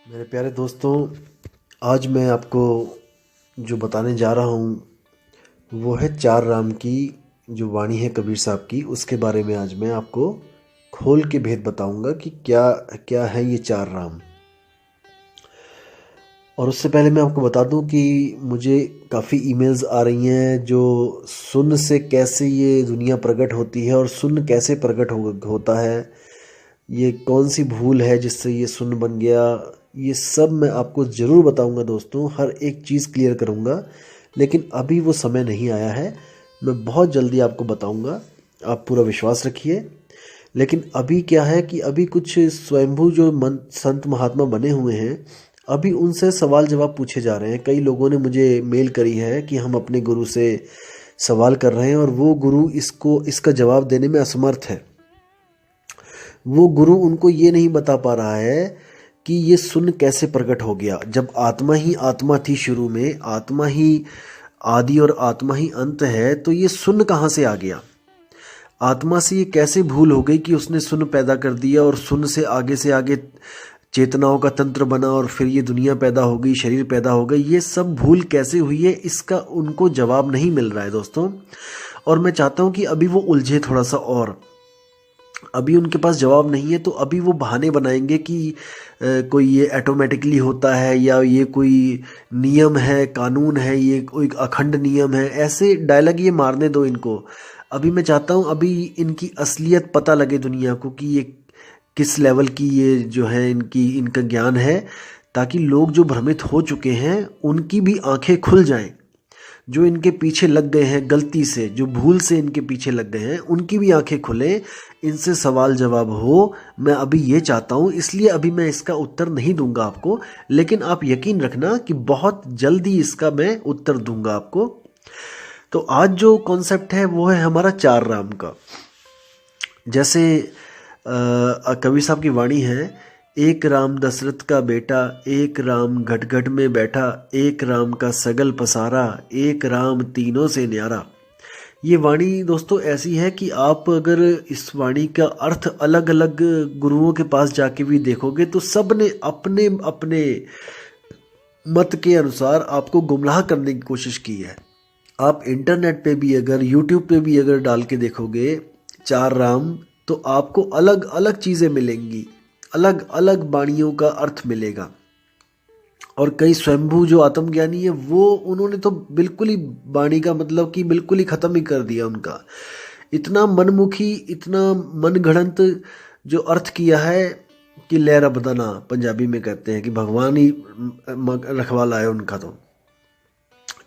मेरे प्यारे दोस्तों, आज मैं आपको जो बताने जा रहा हूँ वो है चार राम की जो वाणी है कबीर साहब की। उसके बारे में आज मैं आपको खोल के भेद बताऊंगा कि क्या क्या है ये चार राम। और उससे पहले मैं आपको बता दूं कि मुझे काफ़ी ईमेल्स आ रही हैं जो सुन से कैसे ये दुनिया प्रकट होती है और सुन कैसे प्रकट होता है, ये कौन सी भूल है जिससे ये सुन बन गया। ये सब मैं आपको ज़रूर बताऊंगा दोस्तों, हर एक चीज़ क्लियर करूंगा। लेकिन अभी वो समय नहीं आया है, मैं बहुत जल्दी आपको बताऊंगा, आप पूरा विश्वास रखिए। लेकिन अभी क्या है कि अभी कुछ स्वयंभू जो संत महात्मा बने हुए हैं, अभी उनसे सवाल जवाब पूछे जा रहे हैं। कई लोगों ने मुझे मेल करी है कि हम अपने गुरु से सवाल कर रहे हैं और वो गुरु इसका जवाब देने में असमर्थ है। वो गुरु उनको ये नहीं बता पा रहा है कि ये सुन कैसे प्रकट हो गया। जब आत्मा ही आत्मा थी शुरू में, आत्मा ही आदि और आत्मा ही अंत है, तो ये सुन कहाँ से आ गया? आत्मा से ये कैसे भूल हो गई कि उसने सुन पैदा कर दिया और सुन से आगे चेतनाओं का तंत्र बना और फिर ये दुनिया पैदा हो गई, शरीर पैदा हो गई। ये सब भूल कैसे हुई है, इसका उनको जवाब नहीं मिल रहा है दोस्तों। और मैं चाहता हूं कि अभी वो उलझे थोड़ा सा, और अभी उनके पास जवाब नहीं है, तो अभी वो बहाने बनाएंगे कि कोई ये ऑटोमेटिकली होता है, या ये कोई नियम है, कानून है, ये कोई अखंड नियम है। ऐसे डायलॉग ये मारने दो इनको। अभी मैं चाहता हूँ अभी इनकी असलियत पता लगे दुनिया को कि ये किस लेवल की ये जो है इनका ज्ञान है, ताकि लोग जो भ्रमित हो चुके हैं उनकी भी आंखें खुल जाएं। जो इनके पीछे लग गए हैं गलती से, जो भूल से इनके पीछे लग गए हैं, उनकी भी आंखें खुलें, इनसे सवाल जवाब हो। मैं अभी ये चाहता हूँ, इसलिए अभी मैं इसका उत्तर नहीं दूंगा आपको, लेकिन आप यकीन रखना कि बहुत जल्दी इसका मैं उत्तर दूंगा आपको। तो आज जो कॉन्सेप्ट है वो है हमारा चार राम का। जैसे कबीर साहब की वाणी है, एक राम दशरथ का बेटा, एक राम घट घट में बैठा, एक राम का सगल पसारा, एक राम तीनों से न्यारा। ये वाणी दोस्तों ऐसी है कि आप अगर इस वाणी का अर्थ अलग अलग गुरुओं के पास जाके भी देखोगे तो सब ने अपने अपने मत के अनुसार आपको गुमराह करने की कोशिश की है। आप इंटरनेट पे भी अगर, यूट्यूब पे भी अगर डाल के देखोगे चार राम, तो आपको अलग अलग चीज़ें मिलेंगी, अलग अलग वाणियों का अर्थ मिलेगा। और कई स्वयंभू जो आत्मज्ञानी है वो उन्होंने तो बिल्कुल ही वाणी का मतलब कि बिल्कुल ही ख़त्म ही कर दिया उनका। इतना मनमुखी, इतना मनगढ़ंत जो अर्थ किया है कि लहरा बदना पंजाबी में कहते हैं कि भगवान ही रखवाला है उनका, तो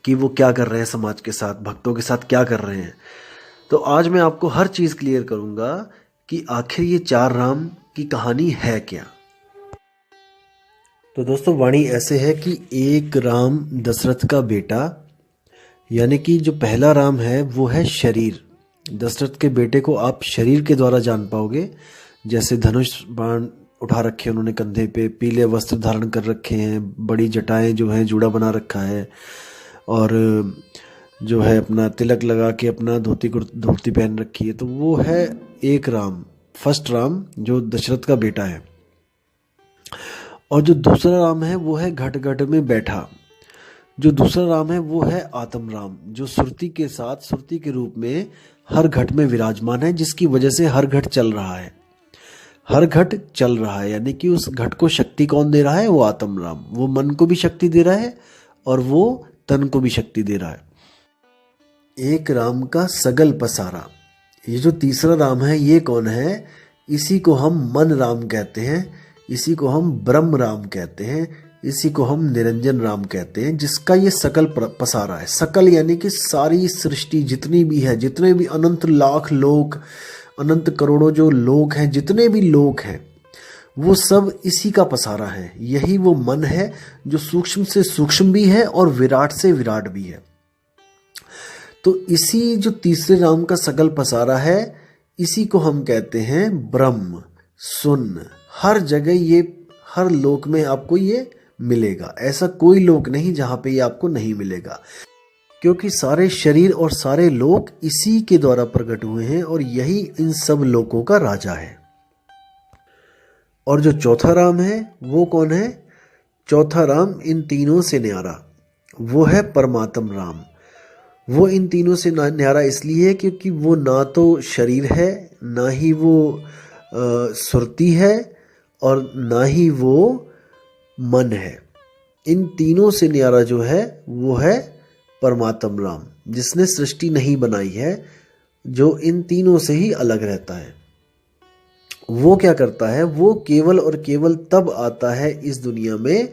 कि वो क्या कर रहे हैं समाज के साथ, भक्तों के साथ क्या कर रहे हैं। तो आज मैं आपको हर चीज़ क्लियर करूंगा कि आखिर ये चार राम की कहानी है क्या। तो दोस्तों वाणी ऐसे है कि एक राम दशरथ का बेटा, यानी कि जो पहला राम है वो है शरीर। दशरथ के बेटे को आप शरीर के द्वारा जान पाओगे। जैसे धनुष बाण उठा रखे उन्होंने कंधे पे, पीले वस्त्र धारण कर रखे हैं, बड़ी जटाएं जो हैं जूड़ा बना रखा है, और जो है अपना तिलक लगा के अपना धोती पहन रखी है। तो वो है एक राम, फर्स्ट राम जो दशरथ का बेटा है। और जो दूसरा राम है वो है घट घट में बैठा। जो दूसरा राम है वो है आत्म राम, जो सुरती के साथ, सुरती के रूप में हर घट में विराजमान है, जिसकी वजह से हर घट चल रहा है। हर घट चल रहा है, यानी कि उस घट को शक्ति कौन दे रहा है? वो आत्म राम। वो मन को भी शक्ति दे रहा है और वो तन को भी शक्ति दे रहा है। एक राम का सगल पसारा। ये जो तीसरा राम है ये कौन है? इसी को हम मन राम कहते हैं, इसी को हम ब्रह्म राम कहते हैं, इसी को हम निरंजन राम कहते हैं, जिसका ये सकल पसारा है। सकल यानी कि सारी सृष्टि जितनी भी है, जितने भी अनंत लाख लोक, अनंत करोड़ों जो लोक हैं, जितने भी लोक हैं, वो सब इसी का पसारा है। यही वो मन है जो सूक्ष्म से सूक्ष्म भी है और विराट से विराट भी है। तो इसी जो तीसरे राम का सगल पसारा है, इसी को हम कहते हैं ब्रह्म। सुन, हर जगह ये, हर लोक में आपको ये मिलेगा। ऐसा कोई लोक नहीं जहां पे ये आपको नहीं मिलेगा, क्योंकि सारे शरीर और सारे लोक इसी के द्वारा प्रकट हुए हैं और यही इन सब लोकों का राजा है। और जो चौथा राम है वो कौन है? चौथा राम इन तीनों से न्यारा, वो है परमात्म राम। वो इन तीनों से न्यारा इसलिए है क्योंकि वो ना तो शरीर है, ना ही वो सुरती है, और ना ही वो मन है। इन तीनों से न्यारा जो है वो है परमात्म राम, जिसने सृष्टि नहीं बनाई है, जो इन तीनों से ही अलग रहता है। वो क्या करता है, वो केवल और केवल तब आता है इस दुनिया में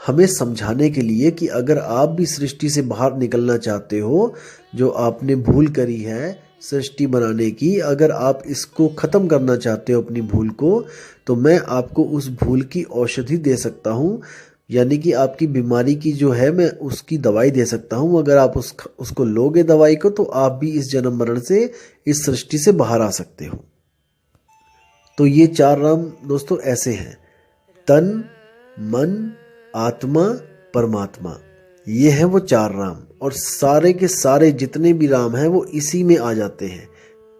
हमें समझाने के लिए कि अगर आप भी सृष्टि से बाहर निकलना चाहते हो, जो आपने भूल करी है सृष्टि बनाने की, अगर आप इसको ख़त्म करना चाहते हो अपनी भूल को, तो मैं आपको उस भूल की औषधि दे सकता हूँ, यानी कि आपकी बीमारी की जो है मैं उसकी दवाई दे सकता हूँ। अगर आप उसको लोगे दवाई को, तो आप भी इस जन्म मरण से, इस सृष्टि से बाहर आ सकते हो। तो ये चार राम दोस्तों ऐसे हैं, तन, मन, आत्मा, परमात्मा। ये है वो चार राम, और सारे के सारे जितने भी राम हैं वो इसी में आ जाते हैं,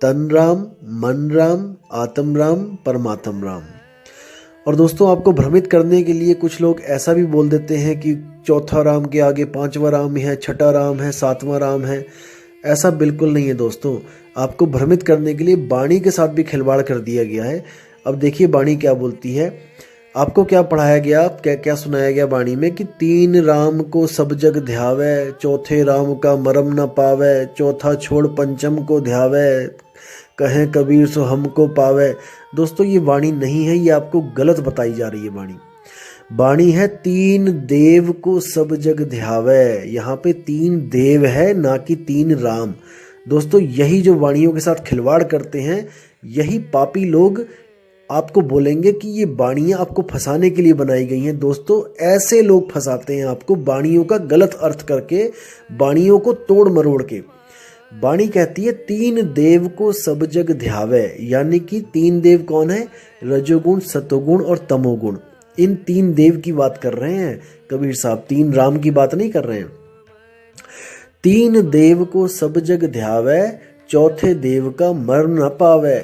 तन राम, मन राम, आत्म राम, परमात्म राम। और दोस्तों आपको भ्रमित करने के लिए कुछ लोग ऐसा भी बोल देते हैं कि चौथा राम के आगे पांचवा राम है, छठा राम है, सातवां राम है। ऐसा बिल्कुल नहीं है दोस्तों। आपको भ्रमित करने के लिए वाणी के साथ भी खिलवाड़ कर दिया गया है। अब देखिए वाणी क्या बोलती है, आपको क्या पढ़ाया गया, क्या क्या सुनाया गया वाणी में कि तीन राम को सब जग ध्यावे, चौथे राम का मरम न पावे, चौथा छोड़ पंचम को ध्यावे, कहें कबीर सो हमको पावे। दोस्तों ये वाणी नहीं है, ये आपको गलत बताई जा रही है वाणी। वाणी है तीन देव को सब जग ध्यावे। यहाँ पे तीन देव है, ना कि तीन राम। दोस्तों यही जो वाणियों के साथ खिलवाड़ करते हैं, यही पापी लोग आपको बोलेंगे कि ये वाणियाँ आपको फंसाने के लिए बनाई गई हैं। दोस्तों ऐसे लोग फंसाते हैं आपको वाणियों का गलत अर्थ करके, वाणियों को तोड़ मरोड़ के। वाणी कहती है तीन देव को सब जग ध्यावे, यानी कि तीन देव कौन है, रजोगुण, सतोगुण और तमोगुण। इन तीन देव की बात कर रहे हैं कबीर साहब, तीन राम की बात नहीं कर रहे हैं। तीन देव को सब जग ध्यावे, चौथे देव का मर न पावे।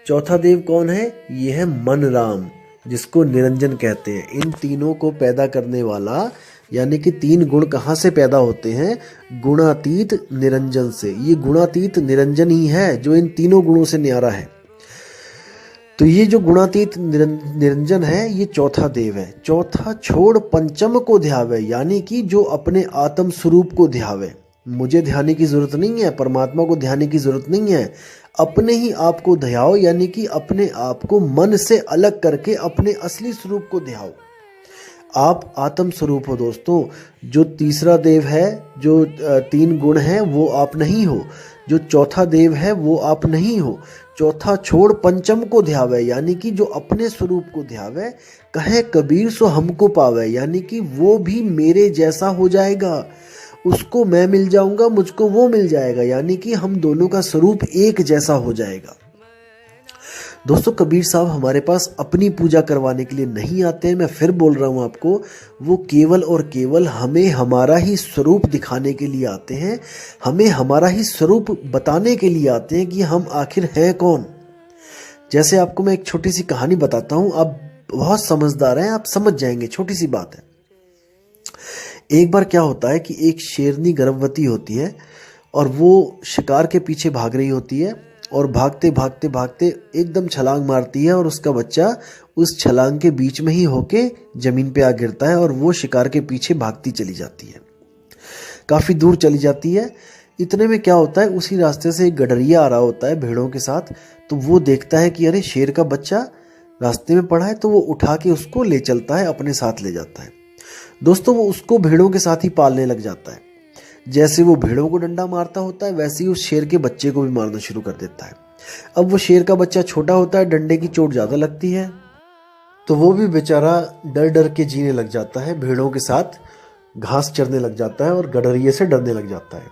चौथा देव कौन है, ये है मन राम, जिसको निरंजन कहते हैं। इन तीनों को पैदा करने वाला, यानी कि तीन गुण कहाँ से पैदा होते हैं, गुणातीत निरंजन से। ये गुणातीत निरंजन ही है जो इन तीनों गुणों से न्यारा है। तो ये जो गुणातीत निरंजन है, ये चौथा देव है। चौथा छोड़ पंचम को ध्यावे, यानी कि जो अपने आत्म स्वरूप को ध्यावे। मुझे ध्याने की जरूरत नहीं है, परमात्मा को ध्याने की जरूरत नहीं है, अपने ही आप को ध्याओ, यानी कि अपने आप को मन से अलग करके अपने असली स्वरूप को ध्याओ। आप आत्म स्वरूप हो दोस्तों। जो तीसरा देव है, जो तीन गुण हैं, वो आप नहीं हो। जो चौथा देव है वो आप नहीं हो। चौथा छोड़ पंचम को ध्यावे, यानी कि जो अपने स्वरूप को ध्यावे, कहे कबीर सो हमको पावे, यानी कि वो भी मेरे जैसा हो जाएगा, उसको मैं मिल जाऊंगा, मुझको वो मिल जाएगा, यानी कि हम दोनों का स्वरूप एक जैसा हो जाएगा। दोस्तों कबीर साहब हमारे पास अपनी पूजा करवाने के लिए नहीं आते हैं, मैं फिर बोल रहा हूँ आपको, वो केवल और केवल हमें हमारा ही स्वरूप दिखाने के लिए आते हैं, हमें हमारा ही स्वरूप बताने के लिए आते हैं कि हम आखिर हैं कौन। जैसे आपको मैं एक छोटी सी कहानी बताता हूँ, आप बहुत समझदार हैं, आप समझ जाएंगे, छोटी सी बात है। एक बार क्या होता है कि एक शेरनी गर्भवती होती है और वो शिकार के पीछे भाग रही होती है, और भागते भागते भागते एकदम छलांग मारती है, और उसका बच्चा उस छलांग के बीच में ही होके जमीन पे आ गिरता है, और वो शिकार के पीछे भागती चली जाती है, काफ़ी दूर चली जाती है। इतने में क्या होता है, उसी रास्ते से एक गडरिया आ रहा होता है भेड़ों के साथ। तो वो देखता है कि अरे शेर का बच्चा रास्ते में पड़ा है, तो वो उठा के उसको ले चलता है, अपने साथ ले जाता है। दोस्तों वो उसको भेड़ों के साथ ही पालने लग जाता है। जैसे वो भेड़ों को डंडा मारता होता है, वैसे ही उस शेर के बच्चे को भी मारना शुरू कर देता है। अब वो शेर का बच्चा छोटा होता है, डंडे की चोट ज़्यादा लगती है, तो वो भी बेचारा डर डर के जीने लग जाता है, भेड़ों के साथ घास चरने लग जाता है और गडरिये से डरने लग जाता है।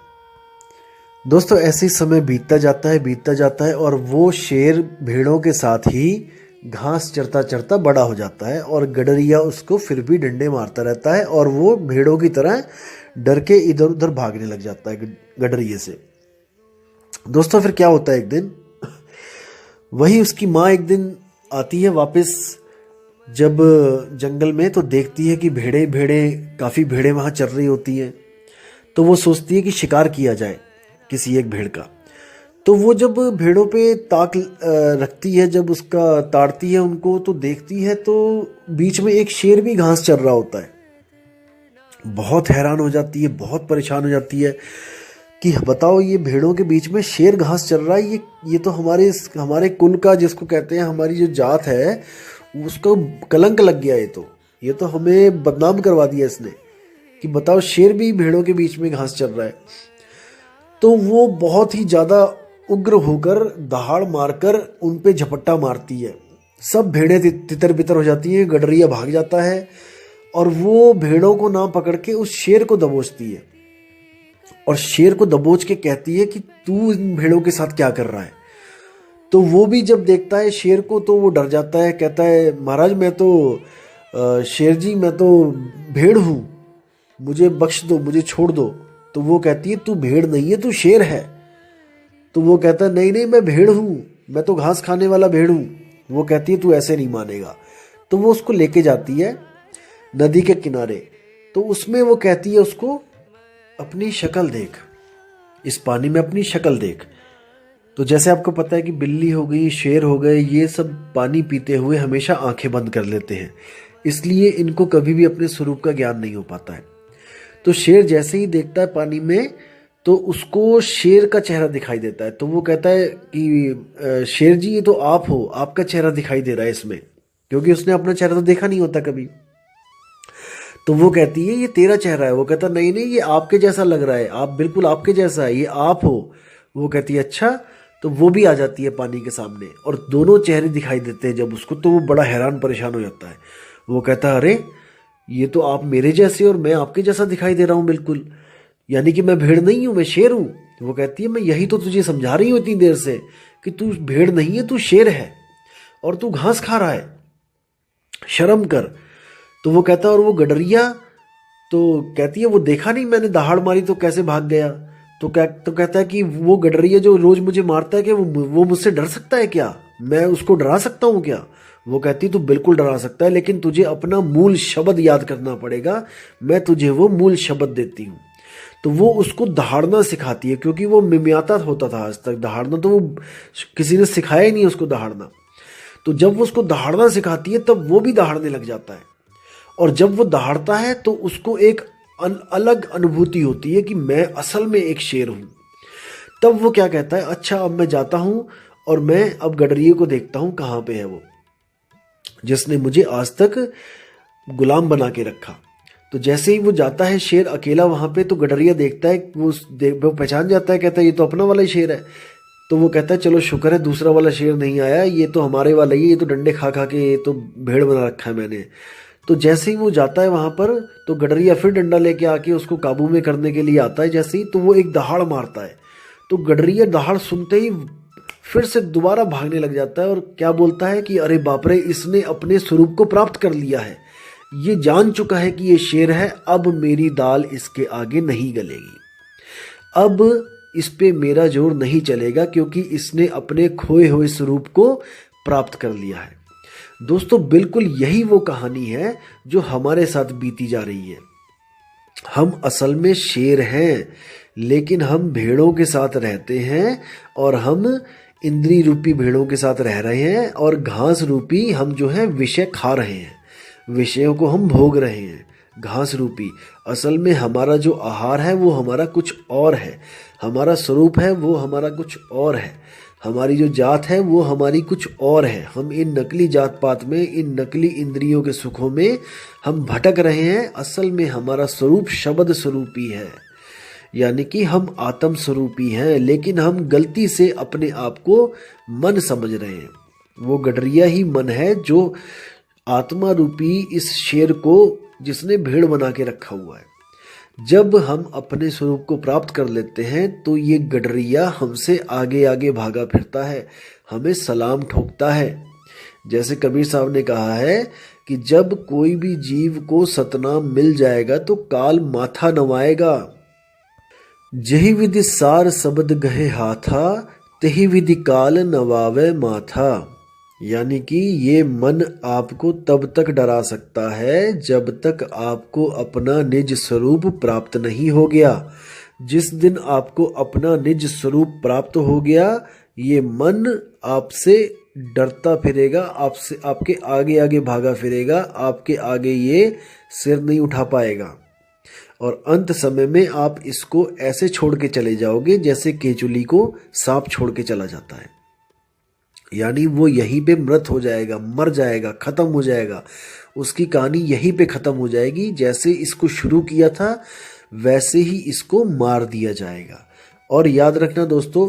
दोस्तों ऐसे ही समय बीतता जाता है और वो शेर भेड़ों के साथ ही घास चरता चरता बड़ा हो जाता है, और गडरिया उसको फिर भी डंडे मारता रहता है, और वो भेड़ों की तरह डर के इधर उधर भागने लग जाता है गडरिये से। दोस्तों फिर क्या होता है, एक दिन वही उसकी माँ एक दिन आती है वापस जब जंगल में तो देखती है कि काफ़ी भेड़ें वहाँ चर रही होती हैं, तो वो सोचती है कि शिकार किया जाए किसी एक भेड़ का। तो वो जब भेड़ों पे ताक रखती है, जब उसका ताड़ती है उनको, तो देखती है तो बीच में एक शेर भी घास चर रहा होता है। बहुत हैरान हो जाती है, बहुत परेशान हो जाती है कि बताओ, ये भेड़ों के बीच में शेर घास चल रहा है, ये तो हमारे कुल का, जिसको कहते हैं हमारी जो जात है, उसको कलंक लग गया। ये तो हमें बदनाम करवा दिया इसने, कि बताओ शेर भी भेड़ों के बीच में घास चल रहा है। तो वो बहुत ही ज़्यादा उग्र होकर दहाड़ मारकर उन पे झपट्टा मारती है। सब भेड़ें तितर बितर हो जाती हैं, गडरिया भाग जाता है और वो भेड़ों को ना पकड़ के उस शेर को दबोचती है और शेर को दबोच के कहती है कि तू इन भेड़ों के साथ क्या कर रहा है। तो वो भी जब देखता है शेर को तो वो डर जाता है, कहता है महाराज मैं तो शेर जी, मैं तो भेड़ हूँ, मुझे बख्श दो, मुझे छोड़ दो। तो वो कहती है तू भेड़ नहीं है, तू शेर है। तो वो कहता है नहीं नहीं, मैं भेड़ हूँ, मैं तो घास खाने वाला भेड़ हूँ। वो कहती है तू ऐसे नहीं मानेगा। तो वो उसको लेके जाती है नदी के किनारे। तो उसमें वो कहती है उसको, अपनी शक्ल देख, इस पानी में अपनी शक्ल देख। तो जैसे आपको पता है कि बिल्ली हो गई, शेर हो गए, ये सब पानी पीते हुए हमेशा आंखें बंद कर लेते हैं, इसलिए इनको कभी भी अपने स्वरूप का ज्ञान नहीं हो पाता है। तो शेर जैसे ही देखता है पानी में, तो उसको शेर का चेहरा दिखाई देता है। तो वो कहता है कि शेर जी, ये तो आप हो, आपका चेहरा दिखाई दे रहा है इसमें, क्योंकि उसने अपना चेहरा तो देखा नहीं होता कभी। तो वो कहती है ये तेरा चेहरा है। वो कहता नहीं नहीं, ये आपके जैसा लग रहा है, आप बिल्कुल आपके जैसा है, ये आप हो। वो कहती है अच्छा। तो वो भी आ जाती है पानी के सामने और दोनों चेहरे दिखाई देते हैं जब उसको। तो वो बड़ा हैरान परेशान हो जाता है। वो कहता है अरे, ये तो आप मेरे जैसे और मैं आपके जैसा दिखाई दे रहा हूँ बिल्कुल, यानी कि मैं भेड़ नहीं हूँ, मैं शेर हूँ। वो कहती है मैं यही तो तुझे समझा रही हूँ इतनी देर से कि तू भेड़ नहीं है, तू शेर है और तू घास खा रहा है, शर्म कर। तो वो कहता है और वो गडरिया, तो कहती है वो देखा नहीं मैंने दहाड़ मारी तो कैसे भाग गया। तो कहता है कि वो गडरिया जो रोज मुझे मारता है, कि वो मुझसे डर सकता है क्या, मैं उसको डरा सकता हूँ क्या। वो कहती तू बिल्कुल डरा सकता है, लेकिन तुझे अपना मूल शब्द याद करना पड़ेगा, मैं तुझे वो मूल शब्द देती हूँ। तो वो उसको दहाड़ना सिखाती है, क्योंकि वो मिमियाता होता था आज तक दहाड़ना, तो वो किसी ने सिखाया ही नहीं उसको दहाड़ना। तो जब वो उसको दहाड़ना सिखाती है तब वो भी दहाड़ने लग जाता है, और जब वो दहाड़ता है तो उसको एक अलग अनुभूति होती है कि मैं असल में एक शेर हूं। तब वो क्या कहता है, अच्छा अब मैं जाता हूं और मैं अब गडरिये को देखता हूं कहाँ पे है वो, जिसने मुझे आज तक गुलाम बना के रखा। तो जैसे ही वो जाता है शेर अकेला वहां पे, तो गडरिया देखता है, वो पहचान जाता है, कहता है ये तो अपना वाला ही शेर है। तो वो कहता है चलो शुक्र है दूसरा वाला शेर नहीं आया, ये तो हमारे वाला ही, ये तो डंडे खा खा के ये तो भेड़ बना रखा है मैंने। तो जैसे ही वो जाता है वहां पर, तो गडरिया फिर डंडा लेके आके उसको काबू में करने के लिए आता है। जैसे ही तो वो एक दहाड़ मारता है, तो गडरिया दहाड़ सुनते ही फिर से दोबारा भागने लग जाता है और क्या बोलता है कि अरे बाप रे, इसने अपने स्वरूप को प्राप्त कर लिया है, ये जान चुका है कि ये शेर है, अब मेरी दाल इसके आगे नहीं गलेगी, अब इस पे मेरा जोर नहीं चलेगा, क्योंकि इसने अपने खोए हुए स्वरूप को प्राप्त कर लिया है। दोस्तों बिल्कुल यही वो कहानी है जो हमारे साथ बीती जा रही है। हम असल में शेर हैं, लेकिन हम भेड़ों के साथ रहते हैं, और हम इंद्री रूपी भेड़ों के साथ रह रहे हैं, और घास रूपी हम जो है विषय खा रहे हैं, विषयों को हम भोग रहे हैं घास रूपी। असल में हमारा जो आहार है वो हमारा कुछ और है, हमारा स्वरूप है वो हमारा कुछ और है, हमारी जो जात है वो हमारी कुछ और है। हम इन नकली जात पात में, इन नकली इंद्रियों के सुखों में हम भटक रहे हैं। असल में हमारा स्वरूप शब्द स्वरूपी है, यानी कि हम आत्म स्वरूपी हैं, लेकिन हम गलती से अपने आप को मन समझ रहे हैं। वो गडरिया ही मन है जो आत्मा रूपी इस शेर को, जिसने भेड़ बना के रखा हुआ है। जब हम अपने स्वरूप को प्राप्त कर लेते हैं तो ये गडरिया हमसे आगे आगे भागा फिरता है, हमें सलाम ठोकता है। जैसे कबीर साहब ने कहा है कि जब कोई भी जीव को सतनाम मिल जाएगा तो काल माथा नवाएगा। जही विधि सार शब्द गहे हाथा, तही विधि काल नवावे माथा। यानी कि ये मन आपको तब तक डरा सकता है जब तक आपको अपना निज स्वरूप प्राप्त नहीं हो गया। जिस दिन आपको अपना निज स्वरूप प्राप्त हो गया, ये मन आपसे डरता फिरेगा, आपसे आपके आगे आगे भागा फिरेगा, आपके आगे ये सिर नहीं उठा पाएगा। और अंत समय में आप इसको ऐसे छोड़ के चले जाओगे जैसे केचुली को सांप छोड़ के चला जाता है। यानी वो यहीं पे मृत हो जाएगा, मर जाएगा, खत्म हो जाएगा। उसकी कहानी यहीं पे खत्म हो जाएगी। जैसे इसको शुरू किया था वैसे ही इसको मार दिया जाएगा। और याद रखना दोस्तों,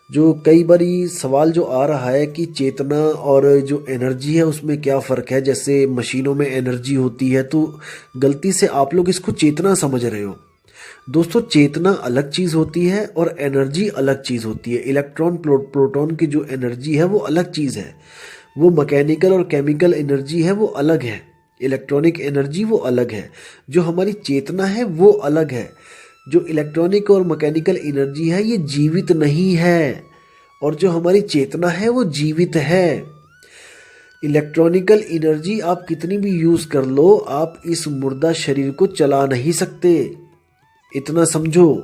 जो कई बारी सवाल जो आ रहा है कि चेतना और जो एनर्जी है उसमें क्या फ़र्क है, जैसे मशीनों में एनर्जी होती है, तो गलती से आप लोग इसको चेतना समझ रहे हो। दोस्तों, चेतना अलग चीज़ होती है और एनर्जी अलग चीज़ होती है। इलेक्ट्रॉन प्रोटॉन की जो एनर्जी है वो अलग चीज़ है। वो मैकेनिकल और केमिकल एनर्जी है, वो अलग है। इलेक्ट्रॉनिक एनर्जी वो अलग है। जो हमारी चेतना है वो अलग है। जो इलेक्ट्रॉनिक और मैकेनिकल एनर्जी है ये जीवित नहीं है, और जो हमारी चेतना है वो जीवित है। इलेक्ट्रॉनिकल एनर्जी आप कितनी भी यूज़ कर लो, आप इस मुर्दा शरीर को चला नहीं सकते। इतना समझो,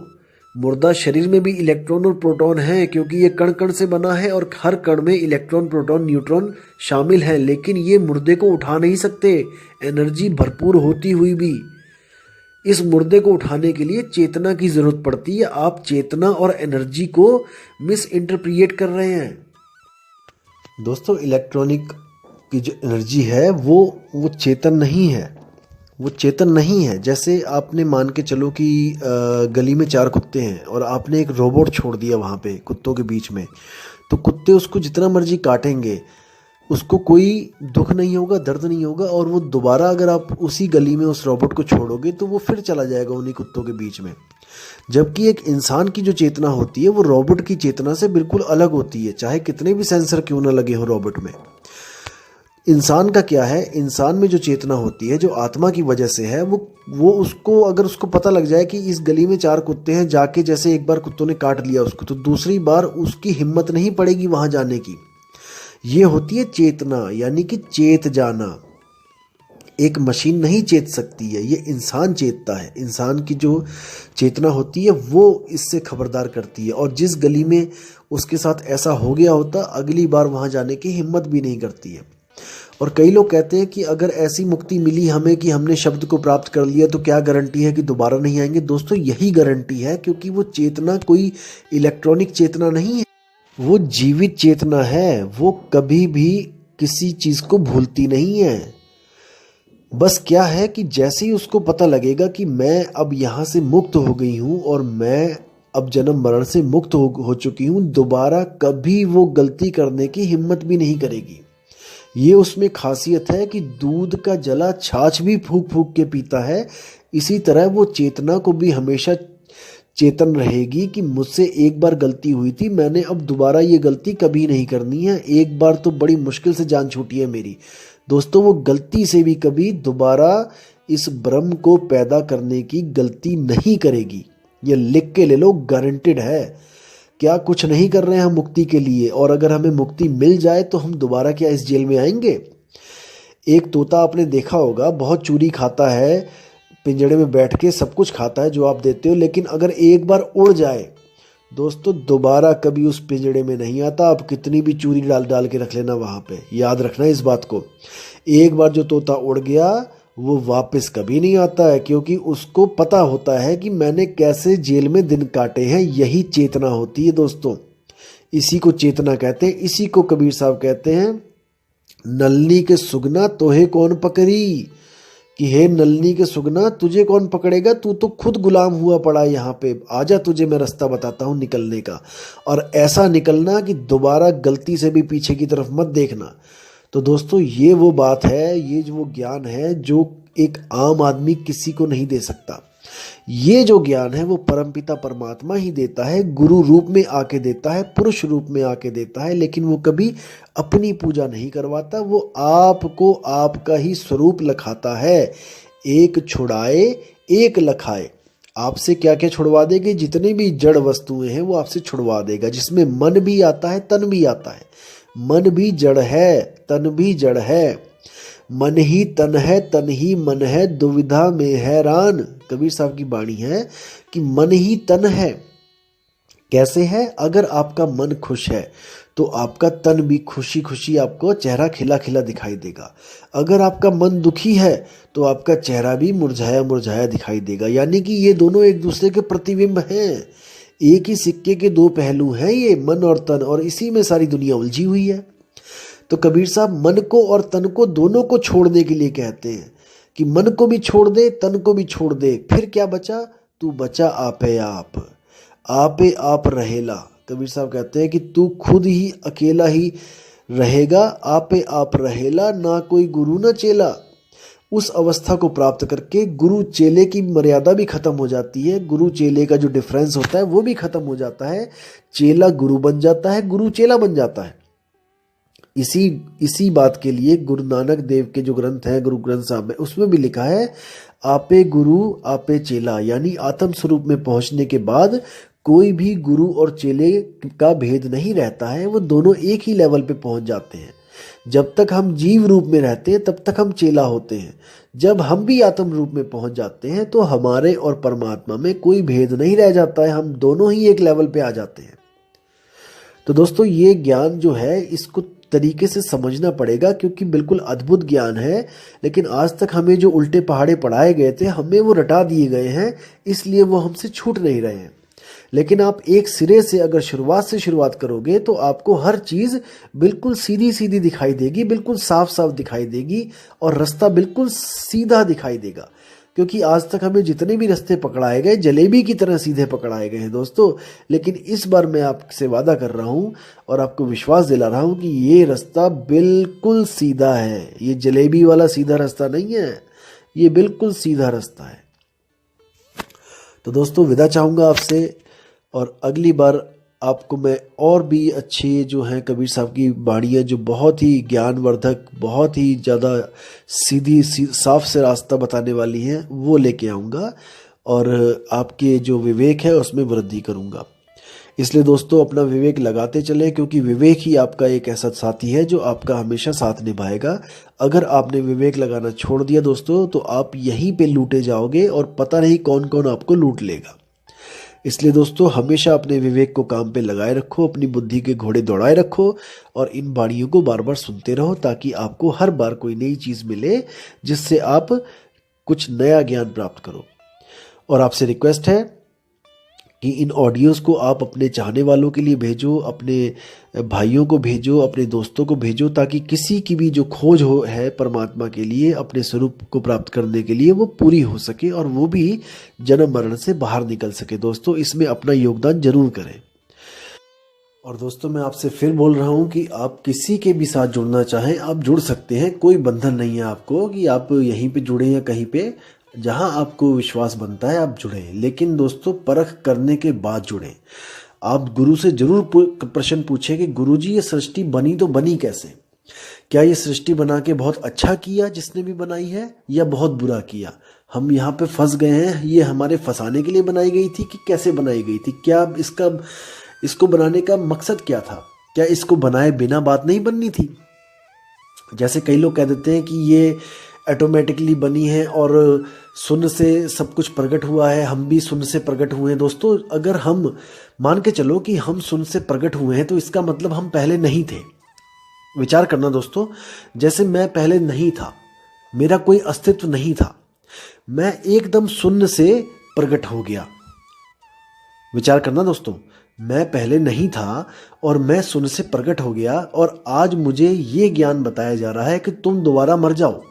मुर्दा शरीर में भी इलेक्ट्रॉन और प्रोटॉन है, क्योंकि ये कण कण से बना है और हर कण में इलेक्ट्रॉन, प्रोटॉन, न्यूट्रॉन शामिल है। लेकिन ये मुर्दे को उठा नहीं सकते, एनर्जी भरपूर होती हुई भी। इस मुर्दे को उठाने के लिए चेतना की जरूरत पड़ती है। आप चेतना और एनर्जी को मिस इंटरप्रिएट कर रहे हैं। दोस्तों, इलेक्ट्रॉनिक की जो एनर्जी है वो चेतन नहीं है, वो चेतन नहीं है। जैसे आपने मान के चलो कि गली में 4 कुत्ते हैं और आपने एक रोबोट छोड़ दिया वहाँ पे कुत्तों के बीच में, तो कुत्ते उसको जितना मर्जी काटेंगे, उसको कोई दुख नहीं होगा, दर्द नहीं होगा, और वो दोबारा अगर आप उसी गली में उस रोबोट को छोड़ोगे तो वो फिर चला जाएगा उन्हीं कुत्तों के बीच में। जबकि एक इंसान की जो चेतना होती है वो रोबोट की चेतना से बिल्कुल अलग होती है, चाहे कितने भी सेंसर क्यों ना लगे हो रोबोट में। इंसान का क्या है, इंसान में जो चेतना होती है, जो आत्मा की वजह से है, वो उसको अगर उसको पता लग जाए कि इस गली में 4 कुत्ते हैं, जाके जैसे एक बार कुत्तों ने काट लिया उसको, तो दूसरी बार उसकी हिम्मत नहीं पड़ेगी वहाँ जाने की। ये होती है चेतना, यानी कि चेत जाना। एक मशीन नहीं चेत सकती है, ये इंसान चेतता है। इंसान की जो चेतना होती है वो इससे खबरदार करती है, और जिस गली में उसके साथ ऐसा हो गया होता, अगली बार वहाँ जाने की हिम्मत भी नहीं करती है। और कई लोग कहते हैं कि अगर ऐसी मुक्ति मिली हमें कि हमने शब्द को प्राप्त कर लिया, तो क्या गारंटी है कि दोबारा नहीं आएंगे। दोस्तों, यही गारंटी है, क्योंकि वो चेतना कोई इलेक्ट्रॉनिक चेतना नहीं है, वो जीवित चेतना है। वो कभी भी किसी चीज़ को भूलती नहीं है। बस क्या है कि जैसे ही उसको पता लगेगा कि मैं अब यहाँ से मुक्त हो गई हूँ और मैं अब जन्म मरण से मुक्त हो चुकी हूँ, दोबारा कभी वो गलती करने की हिम्मत भी नहीं करेगी। ये उसमें खासियत है कि दूध का जला छाछ भी फूक फूक के पीता है। इसी तरह वो चेतना को भी हमेशा चेतन रहेगी कि मुझसे एक बार गलती हुई थी, मैंने अब दोबारा ये गलती कभी नहीं करनी है। एक बार तो बड़ी मुश्किल से जान छूटी है मेरी। दोस्तों, वो गलती से भी कभी दोबारा इस ब्रह्म को पैदा करने की गलती नहीं करेगी। ये लिख के ले लो, गारंटेड है। क्या कुछ नहीं कर रहे हैं हम मुक्ति के लिए, और अगर हमें मुक्ति मिल जाए तो हम दोबारा क्या इस जेल में आएंगे। एक तोता आपने देखा होगा, बहुत चूरी खाता है, पिंजड़े में बैठ के सब कुछ खाता है जो आप देते हो, लेकिन अगर एक बार उड़ जाए दोस्तों, दोबारा कभी उस पिंजड़े में नहीं आता। आप कितनी भी चूरी डाल डाल के रख लेना वहाँ पे, याद रखना इस बात को। एक बार जो तोता उड़ गया वो वापस कभी नहीं आता है, क्योंकि उसको पता होता है कि मैंने कैसे जेल में दिन काटे हैं। यही चेतना होती है दोस्तों, इसी को चेतना कहते हैं। इसी को कबीर साहब कहते हैं, नलनी के सुगना तोहे कौन पकड़ी, कि हे नलनी के सुगना तुझे कौन पकड़ेगा, तू तो खुद गुलाम हुआ पड़ा यहाँ पे, आजा तुझे मैं रास्ता बताता हूँ निकलने का। और ऐसा निकलना कि दोबारा गलती से भी पीछे की तरफ मत देखना। तो दोस्तों, ये वो बात है, ये जो वो ज्ञान है जो एक आम आदमी किसी को नहीं दे सकता। ये जो ज्ञान है वो परमपिता परमात्मा ही देता है, गुरु रूप में आके देता है, पुरुष रूप में आके देता है। लेकिन वो कभी अपनी पूजा नहीं करवाता, वो आपको आपका ही स्वरूप लखाता है। एक छुड़ाए एक लखाए। आपसे क्या क्या छुड़वा देगी, जितनी भी जड़ वस्तुएं हैं वो आपसे छुड़वा देगा, जिसमें मन भी आता है, तन भी आता है। मन भी जड़ है, तन भी जड़ है। मन ही तन है, तन ही मन है, दुविधा में हैरान। कबीर साहब की वाणी है कि मन ही तन है। कैसे है? अगर आपका मन खुश है तो आपका तन भी खुशी खुशी, आपको चेहरा खिला खिला दिखाई देगा। अगर आपका मन दुखी है तो आपका चेहरा भी मुरझाया मुरझाया दिखाई देगा। यानी कि ये दोनों एक दूसरे के प्रतिबिंब हैं, एक ही सिक्के के दो पहलू हैं ये मन और तन, और इसी में सारी दुनिया उलझी हुई है। तो कबीर साहब मन को और तन को दोनों को छोड़ने के लिए कहते हैं कि मन को भी छोड़ दे, तन को भी छोड़ दे, फिर क्या बचा? तू बचा आपे आप, आपे आप रहेला। कबीर साहब कहते हैं कि तू खुद ही अकेला ही रहेगा, आपे आप रहेला, ना कोई गुरु ना चेला। उस अवस्था को प्राप्त करके गुरु चेले की मर्यादा भी खत्म हो जाती है, गुरु चेले का जो डिफरेंस होता है वो भी खत्म हो जाता है। चेला गुरु बन जाता है, गुरु चेला बन जाता है। इसी बात के लिए गुरु नानक देव के जो ग्रंथ हैं, गुरु ग्रंथ साहब में, उसमें भी लिखा है आपे गुरु आपे चेला। यानी आत्म स्वरूप में पहुंचने के बाद कोई भी गुरु और चेले का भेद नहीं रहता है, वो दोनों एक ही लेवल पे पहुंच जाते हैं। जब तक हम जीव रूप में रहते हैं तब तक हम चेला होते हैं। जब हम भी आत्म रूप में पहुंच जाते हैं तो हमारे और परमात्मा में कोई भेद नहीं रह जाता है, हम दोनों ही एक लेवल पे आ जाते हैं। तो दोस्तों ये ज्ञान जो है इसको तरीके से समझना पड़ेगा, क्योंकि बिल्कुल अद्भुत ज्ञान है। लेकिन आज तक हमें जो उल्टे पहाड़े पढ़ाए गए थे, हमें वो रटा दिए गए हैं, इसलिए वो हमसे छूट नहीं रहे हैं। लेकिन आप एक सिरे से अगर शुरुआत करोगे तो आपको हर चीज़ बिल्कुल सीधी सीधी दिखाई देगी, बिल्कुल साफ साफ दिखाई देगी, और रास्ता बिल्कुल सीधा दिखाई देगा। क्योंकि आज तक हमें जितने भी रास्ते पकड़ाए गए जलेबी की तरह सीधे पकड़ाए गए हैं दोस्तों। लेकिन इस बार मैं आपसे वादा कर रहा हूँ और आपको विश्वास दिला रहा हूँ कि ये रास्ता बिल्कुल सीधा है, ये जलेबी वाला सीधा रास्ता नहीं है, ये बिल्कुल सीधा रास्ता है। तो दोस्तों विदा चाहूँगा आपसे, और अगली बार आपको मैं और भी अच्छे जो हैं कबीर साहब की वाणियाँ जो बहुत ही ज्ञानवर्धक, बहुत ही ज़्यादा साफ से रास्ता बताने वाली हैं, वो लेके आऊँगा और आपके जो विवेक है उसमें वृद्धि करूँगा। इसलिए दोस्तों अपना विवेक लगाते चलें, क्योंकि विवेक ही आपका एक ऐसा साथी है जो आपका हमेशा साथ निभाएगा। अगर आपने विवेक लगाना छोड़ दिया दोस्तों तो आप यहीं पे लूटे जाओगे और पता नहीं कौन कौन आपको लूट लेगा। इसलिए दोस्तों हमेशा अपने विवेक को काम पे लगाए रखो, अपनी बुद्धि के घोड़े दौड़ाए रखो और इन वाणियों को बार बार सुनते रहो, ताकि आपको हर बार कोई नई चीज़ मिले जिससे आप कुछ नया ज्ञान प्राप्त करो। और आपसे रिक्वेस्ट है कि इन ऑडियोज़ को आप अपने चाहने वालों के लिए भेजो, अपने भाइयों को भेजो, अपने दोस्तों को भेजो, ताकि किसी की भी जो खोज है परमात्मा के लिए, अपने स्वरूप को प्राप्त करने के लिए, वो पूरी हो सके और वो भी जन्म मरण से बाहर निकल सके। दोस्तों इसमें अपना योगदान जरूर करें। और दोस्तों मैं आपसे फिर बोल रहा हूँ कि आप किसी के भी साथ जुड़ना चाहें आप जुड़ सकते हैं, कोई बंधन नहीं है आपको कि आप यहीं पे जुड़ें या कहीं पे, जहां आपको विश्वास बनता है आप जुड़ें। लेकिन दोस्तों परख करने के बाद जुड़ें। आप गुरु से जरूर प्रश्न पूछें कि गुरुजी ये सृष्टि बनी तो बनी कैसे? क्या ये सृष्टि बना के बहुत अच्छा किया जिसने भी बनाई है, या बहुत बुरा किया? हम यहाँ पे फंस गए हैं, ये हमारे फंसाने के लिए बनाई गई थी कि कैसे बनाई गई थी? क्या इसको बनाने का मकसद क्या था? क्या इसको बनाए बिना बात नहीं बननी थी? जैसे कई लोग कह देते हैं कि ये ऑटोमेटिकली बनी है और शून्य से सब कुछ प्रकट हुआ है, हम भी शून्य से प्रकट हुए हैं। दोस्तों अगर हम मान के चलो कि हम शून्य से प्रकट हुए हैं तो इसका मतलब हम पहले नहीं थे। विचार करना दोस्तों, जैसे मैं पहले नहीं था, मेरा कोई अस्तित्व नहीं था, मैं एकदम शून्य से प्रकट हो गया। विचार करना दोस्तों, मैं पहले नहीं था और मैं शून्य से प्रकट हो गया, और आज मुझे ये ज्ञान बताया जा रहा है कि तुम दोबारा मर जाओ।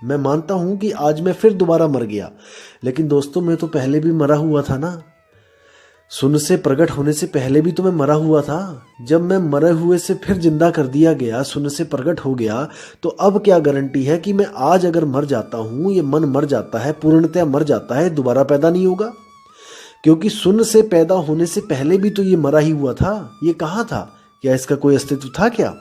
मैं मानता हूं कि आज मैं फिर दोबारा मर गया, लेकिन दोस्तों मैं तो पहले भी मरा हुआ था ना। शून्य से प्रकट होने से पहले भी तो मैं मरा हुआ था। जब मैं मरे हुए से फिर जिंदा कर दिया गया, शून्य से प्रकट हो गया, तो अब क्या गारंटी है कि मैं आज अगर मर जाता हूं, ये मन मर जाता है, पूर्णतया मर जाता है, दोबारा पैदा नहीं होगा? क्योंकि शून्य से पैदा होने से पहले भी तो ये मरा ही हुआ था। ये कहाँ था? क्या इसका कोई अस्तित्व था क्या?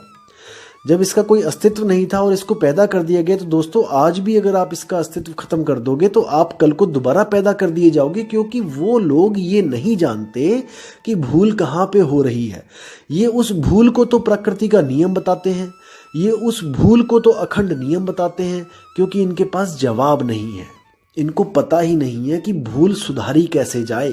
जब इसका कोई अस्तित्व नहीं था और इसको पैदा कर दिया गया, तो दोस्तों आज भी अगर आप इसका अस्तित्व खत्म कर दोगे तो आप कल को दोबारा पैदा कर दिए जाओगे। क्योंकि वो लोग ये नहीं जानते कि भूल कहाँ पे हो रही है। ये उस भूल को तो प्रकृति का नियम बताते हैं, ये उस भूल को तो अखंड नियम बताते हैं, क्योंकि इनके पास जवाब नहीं है। इनको पता ही नहीं है कि भूल सुधारी कैसे जाए।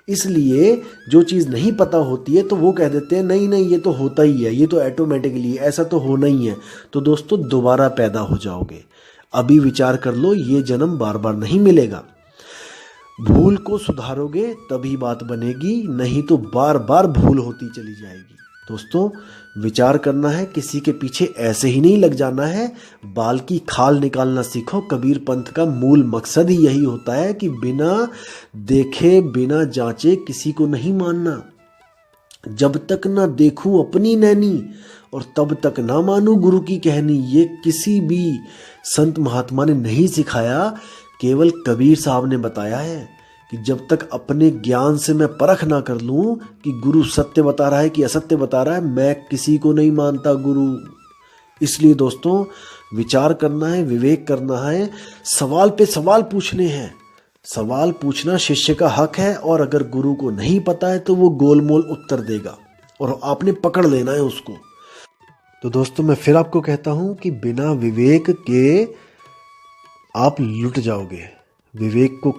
इसलिए जो चीज़ नहीं पता होती है तो वो कह देते हैं नहीं नहीं ये तो होता ही है, ये तो ऑटोमेटिकली, ऐसा तो होना ही है। तो दोस्तों दोबारा पैदा हो जाओगे। अभी विचार कर लो, ये जन्म बार बार नहीं मिलेगा। भूल को सुधारोगे तभी बात बनेगी, नहीं तो बार बार भूल होती चली जाएगी। दोस्तों विचार करना है, किसी के पीछे ऐसे ही नहीं लग जाना है। बाल की खाल निकालना सीखो। कबीर पंथ का मूल मकसद ही यही होता है कि बिना देखे बिना जांचे किसी को नहीं मानना। जब तक ना देखूं अपनी नैनी और तब तक ना मानूं गुरु की कहनी। ये किसी भी संत महात्मा ने नहीं सिखाया, केवल कबीर साहब ने बताया है कि जब तक अपने ज्ञान से मैं परख ना कर लूं कि गुरु सत्य बता रहा है कि असत्य बता रहा है, मैं किसी को नहीं मानता गुरु। इसलिए दोस्तों विचार करना है, विवेक करना है, सवाल पे सवाल पूछने हैं। सवाल पूछना शिष्य का हक है, और अगर गुरु को नहीं पता है तो वो गोलमोल उत्तर देगा और आपने पकड़ लेना है उसको। तो दोस्तों मैं फिर आपको कहता हूं कि बिना विवेक के आप लुट जाओगे। विवेक को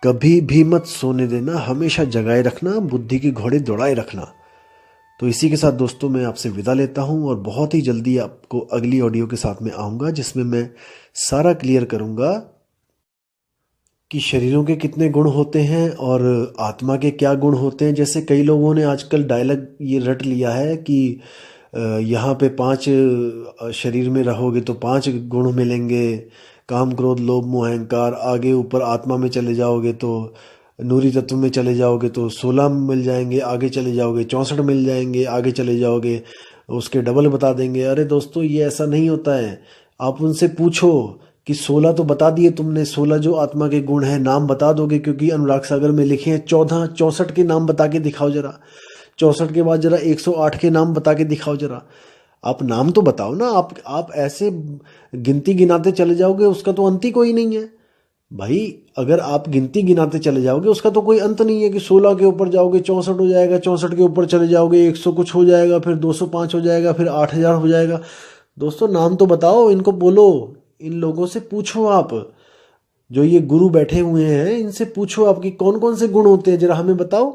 कभी भी मत सोने देना, हमेशा जगाए रखना, बुद्धि के घोड़े दौड़ाए रखना। तो इसी के साथ दोस्तों मैं आपसे विदा लेता हूं, और बहुत ही जल्दी आपको अगली ऑडियो के साथ में आऊँगा, जिसमें मैं सारा क्लियर करूँगा कि शरीरों के कितने गुण होते हैं और आत्मा के क्या गुण होते हैं। जैसे कई लोगों ने आजकल डायलॉग ये रट लिया है कि यहाँ पे 5 शरीर में रहोगे तो 5 गुण मिलेंगे, काम क्रोध लोभ मोह अहंकार। आगे ऊपर आत्मा में चले जाओगे तो नूरी तत्व में चले जाओगे तो 16 मिल जाएंगे, आगे चले जाओगे 64 मिल जाएंगे, आगे चले जाओगे उसके डबल बता देंगे। अरे दोस्तों ये ऐसा नहीं होता है। आप उनसे पूछो कि 16 तो बता दिए तुमने, 16 जो आत्मा के गुण हैं नाम बता दोगे, क्योंकि अनुराग सागर में लिखे हैं 14, 64 के नाम बता के दिखाओ जरा। 64 के बाद जरा 108 के नाम बता के दिखाओ जरा। आप नाम तो बताओ ना। आप ऐसे गिनती गिनाते चले जाओगे, उसका तो अंत ही कोई नहीं है भाई। अगर आप गिनती गिनाते चले जाओगे उसका तो कोई अंत नहीं है कि 16 के ऊपर जाओगे 64 हो जाएगा, 64 के ऊपर चले जाओगे 100 कुछ हो जाएगा, फिर 205 हो जाएगा, फिर 8000 हो जाएगा। दोस्तों नाम तो बताओ, इनको बोलो, इन लोगों से पूछो। आप जो ये गुरु बैठे हुए हैं इनसे पूछो आपकी कौन कौन से गुण होते हैं, जरा हमें बताओ।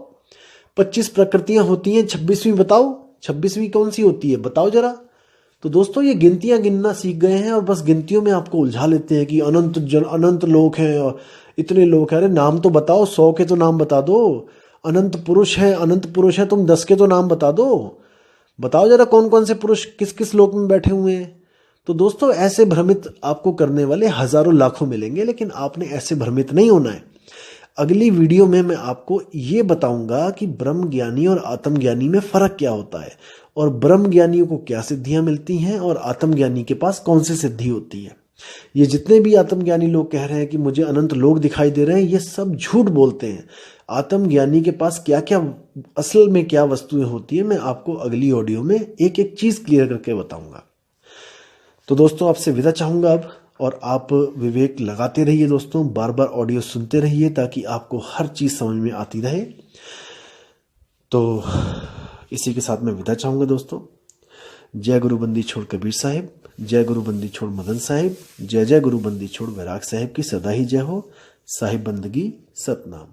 25 प्रकृतियां होती हैं, 26वीं बताओ, 26वीं कौन सी होती है बताओ जरा। तो दोस्तों ये गिनतियां गिनना सीख गए हैं और बस गिनतियों में आपको उलझा लेते हैं कि अनंत लोक हैं और इतने लोग हैं। अरे नाम तो बताओ, 100 के तो नाम बता दो। अनंत पुरुष है, तुम 10 के तो नाम बता दो। बताओ जरा कौन कौन से पुरुष किस किस लोक में बैठे हुए हैं। तो दोस्तों ऐसे भ्रमित आपको करने वाले हजारों लाखों मिलेंगे, लेकिन आपने ऐसे भ्रमित नहीं होना है। अगली वीडियो में मैं आपको ये बताऊंगा कि ब्रह्म ज्ञानी और आत्मज्ञानी में फर्क क्या होता है, और ब्रह्म ज्ञानियों को क्या सिद्धियां मिलती हैं और आत्मज्ञानी के पास कौन सी सिद्धि होती है। ये जितने भी आत्मज्ञानी लोग कह रहे हैं कि मुझे अनंत लोग दिखाई दे रहे हैं, ये सब झूठ बोलते हैं। आत्मज्ञानी के पास क्या क्या असल में क्या वस्तुएं होती है, मैं आपको अगली ऑडियो में एक एक चीज क्लियर करके बताऊंगा। तो दोस्तों आपसे विदा चाहूंगा अब, और आप विवेक लगाते रहिए दोस्तों, बार बार ऑडियो सुनते रहिए ताकि आपको हर चीज़ समझ में आती रहे। तो इसी के साथ मैं विदा चाहूँगा दोस्तों। जय गुरु बंदी छोड़ कबीर साहिब, जय गुरु बंदी छोड़ मदन साहिब, जय जय गुरु बंदी छोड़ वैराग साहिब की सदा ही जय हो। साहिब बंदगी सतनाम।